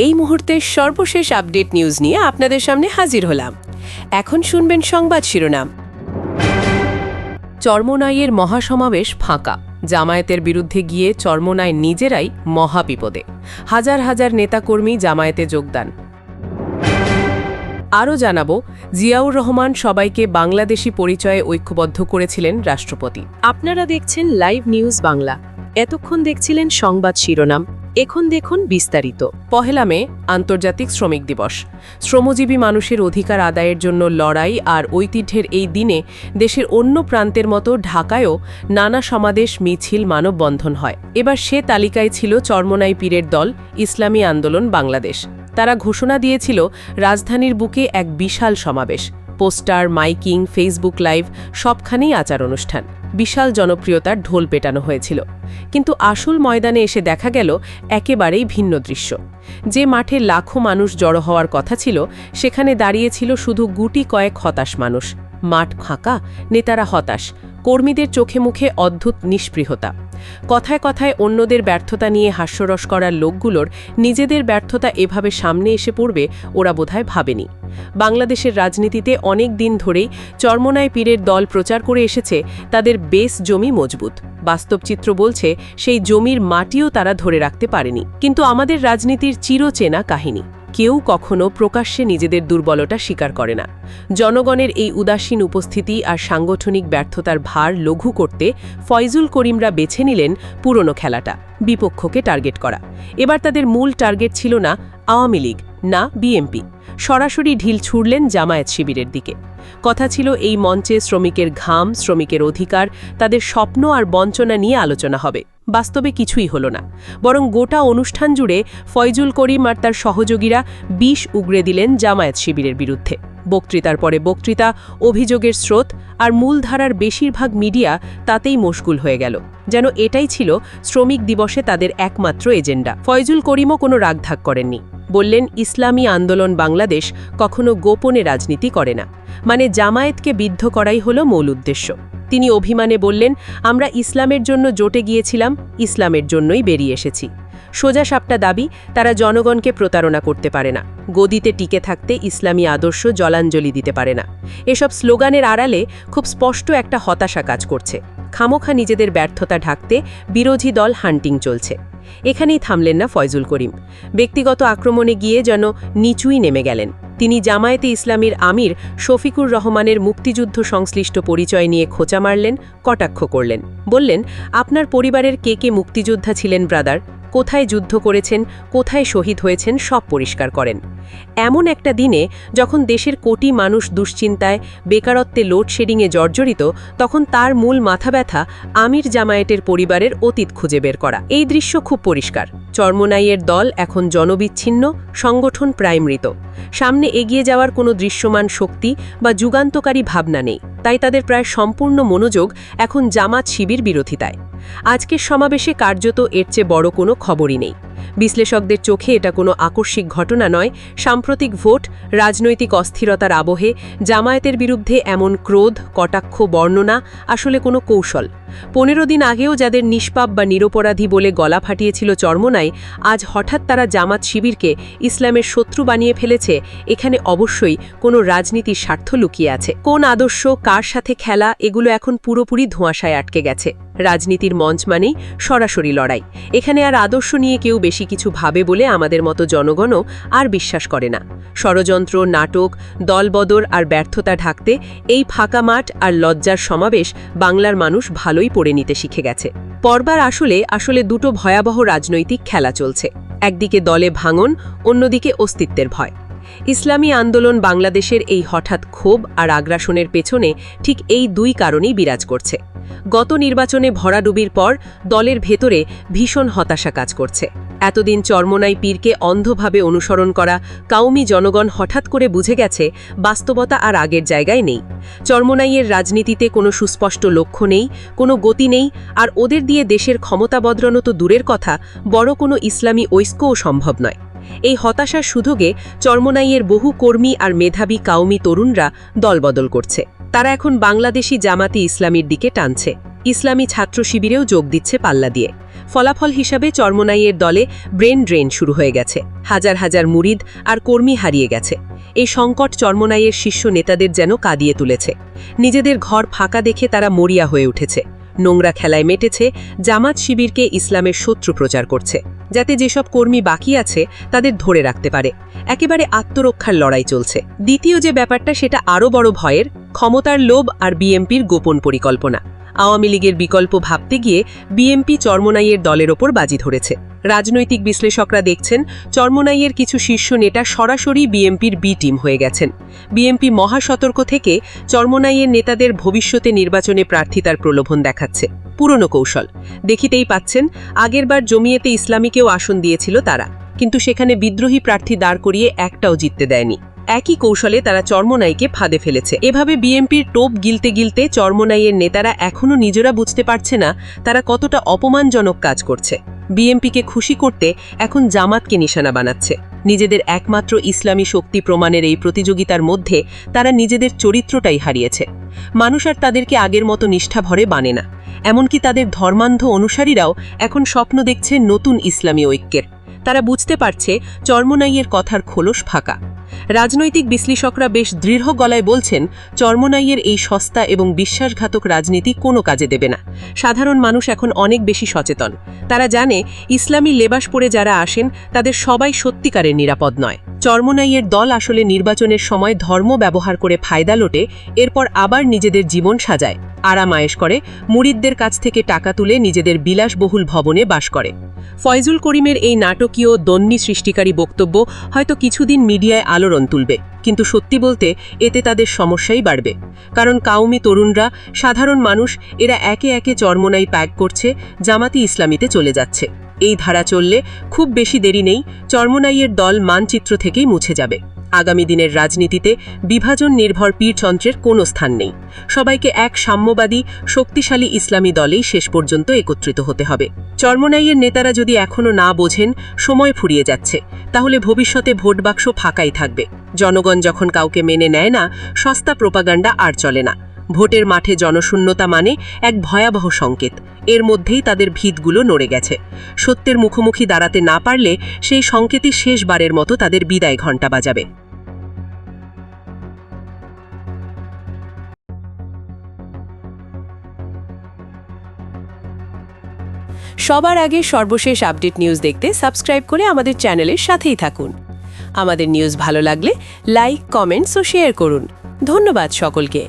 এই মুহূর্তের সর্বশেষ আপডেট নিউজ নিয়ে আপনাদের সামনে হাজির হলাম। এখন শুনবেন সংবাদ শিরোনাম। চরমোনাইয়ের মহাসমাবেশ ফাঁকা, জামায়াতের বিরুদ্ধে গিয়ে চরমোনাই নিজেরাই মহাবিপদে, হাজার হাজার নেতাকর্মী জামায়াতে যোগদান। আরও জানাবো, জিয়াউর রহমান সবাইকে বাংলাদেশি পরিচয়ে ঐক্যবদ্ধ করেছিলেন রাষ্ট্রপতি। আপনারা দেখছেন লাইভ নিউজ বাংলা। এতক্ষণ দেখছিলেন সংবাদ শিরোনাম, এখন দেখুন বিস্তারিত। 1 মে আন্তর্জাতিক শ্রমিক দিবস। শ্রমজীবী মানুষের অধিকার আদায়ের জন্য লড়াই আর ঐতিহ্যের এই দিনে দেশের অন্য প্রান্তের মতো ঢাকায়ও নানা সমাবেশ, মিছিল, মানববন্ধন হয়। এবার সে তালিকায় ছিল চরমোনাই পীরের দল ইসলামী আন্দোলন বাংলাদেশ। তারা ঘোষণা দিয়েছিল রাজধানীর বুকে এক বিশাল সমাবেশ, পোস্টার, মাইকিং, ফেসবুক লাইভ, সবখানেই আচার অনুষ্ঠান। বিশাল জনপ্রিয়তার ঢোল পেটানো হয়েছিল। কিন্তু আসল ময়দানে এসে দেখা গেল একেবারেই ভিন্ন দৃশ্য। যে মাঠে লাখো মানুষ জড়ো হওয়ার কথা ছিল, সেখানে দাঁড়িয়েছিল শুধু গুটি কয়েক হতাশ মানুষ। মাঠ ফাঁকা, নেতারা হতাশ, কর্মীদের চোখে মুখে অদ্ভুত নিস্পৃহতা। কথায় কথায় অন্যদের ব্যর্থতা নিয়ে হাস্যরস করার লোকগুলোর নিজেদের ব্যর্থতা এভাবে সামনে এসে পড়বে ওরা বোধহয় ভাবেনি। বাংলাদেশের রাজনীতিতে অনেক দিন ধরেই চরমোনাই পীরের দল প্রচার করে এসেছে তাদের বেশ জমি মজবুত। বাস্তব চিত্র বলছে সেই জমির মাটিও তারা ধরে রাখতে পারেনি। কিন্তু আমাদের রাজনীতির চিরচেনা কাহিনী, কেউ কখনো প্রকাশ্যে নিজেদের দুর্বলতা স্বীকার করে না। জনগণের এই উদাসীন উপস্থিতি আর সাংগঠনিক ব্যর্থতার ভার লঘু করতে ফয়জুল করিমরা বেছে নিলেন পুরনো খেলাটা, বিপক্ষকে টার্গেট করা। এবার তাদের মূল টার্গেট ছিল না আওয়ামী লীগ, না বিএনপি, সরাসরি ঢিল ছুড়লেন জামায়াত শিবিরের দিকে। কথা ছিল এই মঞ্চে শ্রমিকের ঘাম, শ্রমিকের অধিকার, তাদের স্বপ্ন আর বঞ্চনা নিয়ে আলোচনা হবে। বাস্তবে কিছুই হলো না, বরং গোটা অনুষ্ঠান জুড়ে ফয়জুল করিম আর তার সহযোগীরা বিষ উগরে দিলেন জামায়াত শিবিরের বিরুদ্ধে। বক্তৃতার পরে বক্তৃতা, অভিযোগের স্রোত, আর মূলধারার বেশিরভাগ মিডিয়া তাতেই মশগুল হয়ে গেল, যেন এটাই ছিল শ্রমিক দিবসে তাদের একমাত্র এজেন্ডা। ফয়জুল করিমও কোনো রাগঢাক করেননি, বললেন ইসলামী আন্দোলন বাংলাদেশ কখনো গোপনে রাজনীতি করে না, মানে জামায়াতকে বিদ্ধ করাই হলো মূল উদ্দেশ্য। তিনি অভিমানে বললেন, আমরা ইসলামের জন্য জোটে গিয়েছিলাম, ইসলামের জন্যই বেরিয়ে এসেছি। সোজা সাপটা দাবি, তারা জনগণকে প্রতারণা করতে পারে না, গদিতে টিকে থাকতে ইসলামী আদর্শ জলাঞ্জলি দিতে পারে না। এসব স্লোগানের আড়ালে খুব স্পষ্ট একটা হতাশা কাজ করছে। খামোখা নিজেদের ব্যর্থতা ঢাকতে বিরোধী দল হান্টিং চলছে। এখানেই থামলেন না ফয়জুল করিম। ব্যক্তিগত আক্রমণে গিয়ে যেন নিচুই নেমে গেলেন। তিনি জামায়াতে ইসলামীর আমির শফিকুর রহমানের মুক্তিযুদ্ধ সংশ্লিষ্ট পরিচয় নিয়ে খোঁচা মারলেন, কটাক্ষ করলেন। বললেন, আপনার পরিবারের কে কে মুক্তিযোদ্ধা ছিলেন ব্রাদার? কোথায় যুদ্ধ করেছেন, কোথায় শহীদ হয়েছেন, সব পরিষ্কার করেন। এমন একটা দিনে যখন দেশের কোটি মানুষ দুশ্চিন্তায়, বেকারত্বে, লোডশেডিংয়ে জর্জরিত, তখন তার মূল মাথা ব্যথা আমির জামায়াতের পরিবারের অতীত খুঁজে বের করা। এই দৃশ্য খুব পরিষ্কার। চরমোনাইয়ের দল এখন জনবিচ্ছিন্ন, সংগঠন প্রায় মৃত। সামনে এগিয়ে যাওয়ার কোনো দৃশ্যমান শক্তি বা যুগান্তকারী ভাবনা নেই। তাই তাদের প্রায় সম্পূর্ণ মনোযোগ এখন জামাত শিবির বিরোধিতায়। আজকের সমাবেশে কার্যত এর চেয়ে বড় কোনো খবরই নেই। বিশ্লেষকদের চোখে এটা কোনো আকস্মিক ঘটনা নয়। সাম্প্রতিক ভোট, রাজনৈতিক অস্থিরতার আবহে জামায়াতের বিরুদ্ধে এমন ক্রোধ, কটাক্ষ, বর্ণনা আসলে কোনো কৌশল। 15 দিন আগেও যাদের নিষ্পাপ বা নিরপরাধী বলে গলা ফাটিয়েছিল চরমোনাই, আজ হঠাৎ তারা জামাত শিবিরকে ইসলামের শত্রু বানিয়ে ফেলেছে। এখানে অবশ্যই কোনো রাজনীতির স্বার্থ লুকিয়ে আছে। কোন আদর্শ, কার সাথে খেলা, এগুলো এখন পুরোপুরি ধোঁয়াশায় আটকে গেছে। রাজনীতির মঞ্চ মানেই সরাসরি লড়াই। এখানে আর আদর্শ নিয়ে কেউ বেশি কিছু ভাবে বলে আমাদের মতো জনগণও আর বিশ্বাস করে না। ষড়যন্ত্র, নাটক, দলবদর আর ব্যর্থতা ঢাকতে এই ফাঁকা মাঠ আর লজ্জার সমাবেশ বাংলার মানুষ ভালোই পড়ে নিতে শিখে গেছে। পর্বার আসলে দুটো ভয়াবহ রাজনৈতিক খেলা চলছে। একদিকে দলে ভাঙন, অন্যদিকে অস্তিত্বের ভয়। ইসলামী আন্দোলন বাংলাদেশের এই হঠাৎ ক্ষোভ আর আগ্রাসনের পেছনে ঠিক এই দুই কারণেই বিরাজ করছে। গত নির্বাচনে ভরাডুবির পর দলের ভেতরে ভীষণ হতাশা কাজ করছে। এতদিন চরমোনাই পীরকে অন্ধভাবে অনুসরণ করা কাউমি জনগণ হঠাৎ করে বুঝে গেছে বাস্তবতা আর আগের জায়গায় নেই। চরমোনাইয়ের রাজনীতিতে কোনো সুস্পষ্ট লক্ষ্য নেই, কোনো গতি নেই, আর ওদের দিয়ে দেশের ক্ষমতা বদলানো তো দূরের কথা, বড় কোনো ইসলামী ঐক্যও সম্ভব নয়। এই হতাশার সুযোগে চরমোনাইয়ের বহু কর্মী আর মেধাবী কাউমি তরুণরা দলবদল করছে। তারা এখন বাংলাদেশি জামাতি ইসলামীর দিকে টানছে। ইসলামী ছাত্র শিবিরেও যোগ দিচ্ছে পাল্লা দিয়ে। ফলাফল হিসাবে চরমোনাইয়ের দলে ব্রেন ড্রেন শুরু হয়ে গেছে। হাজার হাজার মুরিদ আর কর্মী হারিয়ে গেছে। এই সংকট চরমোনাইয়ের শীর্ষ নেতাদের যেন কাঁদিয়ে তুলেছে। নিজেদের ঘর ফাঁকা দেখে তারা মরিয়া হয়ে উঠেছে। নোংরা খেলায় মেটেছে, জামাত শিবিরকে ইসলামের শত্রু প্রচার করছে, যাতে যেসব কর্মী বাকি আছে তাদের ধরে রাখতে পারে। একেবারে আত্মরক্ষার লড়াই চলছে। দ্বিতীয় যে ব্যাপারটা, সেটা আরও বড় ভয়ের, ক্ষমতার লোভ আর বিএনপির গোপন পরিকল্পনা। আওয়ামী লীগের বিকল্প ভাবতে গিয়ে বিএনপি চরমোনাইয়ের দলের ওপর বাজি ধরেছে। রাজনৈতিক বিশ্লেষকরা দেখছেন, চরমোনাইয়ের কিছু শীর্ষ নেতা সরাসরি বিএনপির বি টিম হয়ে গেছেন। বিএনপি মহাসতর্ক থেকে চরমোনাইয়ের নেতাদের ভবিষ্যতে নির্বাচনে প্রার্থিতার প্রলোভন দেখাচ্ছে। পুরনো কৌশল দেখিতেই পাচ্ছেন। আগেরবার জমিয়েতে ইসলামীকেও আসন দিয়েছিল তারা, কিন্তু সেখানে বিদ্রোহী প্রার্থী দাঁড় করিয়ে একটাও জিততে দেয়নি। একই কৌশলে তারা চরমোনাইকে ফাঁদে ফেলেছে। এভাবে বিএনপির টোপ গিলতে গিলতে চরমোনাইয়ের নেতারা এখনও নিজেরা বুঝতে পারছে না তারা কতটা অপমানজনক কাজ করছে। বিএনপিকে খুশি করতে এখন জামাতকে নিশানা বানাচ্ছে। নিজেদের একমাত্র ইসলামী শক্তি প্রমাণের এই প্রতিযোগিতার মধ্যে তারা নিজেদের চরিত্রটাই হারিয়েছে। মানুষ আর তাদেরকে আগের মতো নিষ্ঠাভরে বানে না। এমনকি তাদের ধর্মান্ধ অনুসারীরাও এখন স্বপ্ন দেখছে নতুন ইসলামী ঐক্যের। তারা বুঝতে পারছে চরমোনাইয়ের কথার খোলস ফাঁকা। রাজনৈতিক বিশ্লেষকরা বেশ দৃঢ় গলায় বলছেন, চরমোনাইয়ের এই সস্তা এবং বিশ্বাসঘাতক রাজনীতি কোনো কাজে দেবে না। সাধারণ মানুষ এখন অনেক বেশি সচেতন। তারা জানে ইসলামী লেবাস পরে যারা আসেন তাদের সবাই সত্যিকারের নিরাপদ নয়। চরমোনাইয়ের দল আসলে নির্বাচনের সময় ধর্ম ব্যবহার করে ফায়দা লোটে, এরপর আবার নিজেদের জীবন সাজায়, আরাম আয়েশ করে, মুরিদদের কাছ থেকে টাকা তুলে নিজেদের বিলাসবহুল ভবনে বাস করে। ফয়জুল করিমের এই নাটকীয় দ্বন্দ্ব সৃষ্টিকারী বক্তব্য হয়তো কিছুদিন মিডিয়ায় আলোড়ন তুলবে, কিন্তু সত্যি বলতে এতে তাদের সমস্যাই বাড়বে। কারণ কাউমি তরুণরা, সাধারণ মানুষ, এরা একে একে চরমোনাই প্যাক করছে, জামাতি ইসলামীতে চলে যাচ্ছে। এই ধারা চললে খুব বেশি দেরি নেই, চরমোনাইয়ের দল মানচিত্র থেকেই মুছে যাবে। আগামী দিনের রাজনীতিতে বিভাজন নির্ভর পীরতন্ত্রের কোনো স্থান নেই। সবাইকে এক সাম্যবাদী শক্তিশালী ইসলামী দলেই শেষ পর্যন্ত একত্রিত হতে হবে। চরমোনাইয়ের নেতারা যদি এখনও না বোঝেন সময় ফুরিয়ে যাচ্ছে, তাহলে ভবিষ্যতে ভোট বাক্স ফাঁকাই থাকবে। জনগণ যখন কাউকে মেনে নেয় না, সস্তা প্রোপাগান্ডা আর চলে না। ভোটের মাঠে জনশূন্যতা মানে এক ভয়াবহ সংকেত। এর মধ্যেই তাদের ভিতগুলো নড়ে গেছে। সত্যের মুখোমুখি দাঁড়াতে না পারলে সেই সংকেতই শেষবারের মতো তাদের বিদায় ঘণ্টা বাজাবে। সবার আগে সর্বশেষ আপডেট নিউজ দেখতে সাবস্ক্রাইব করে আমাদের চ্যানেলের সাথেই থাকুন। আমাদের নিউজ ভালো লাগলে লাইক, কমেন্টস ও শেয়ার করুন। ধন্যবাদ সকলকে।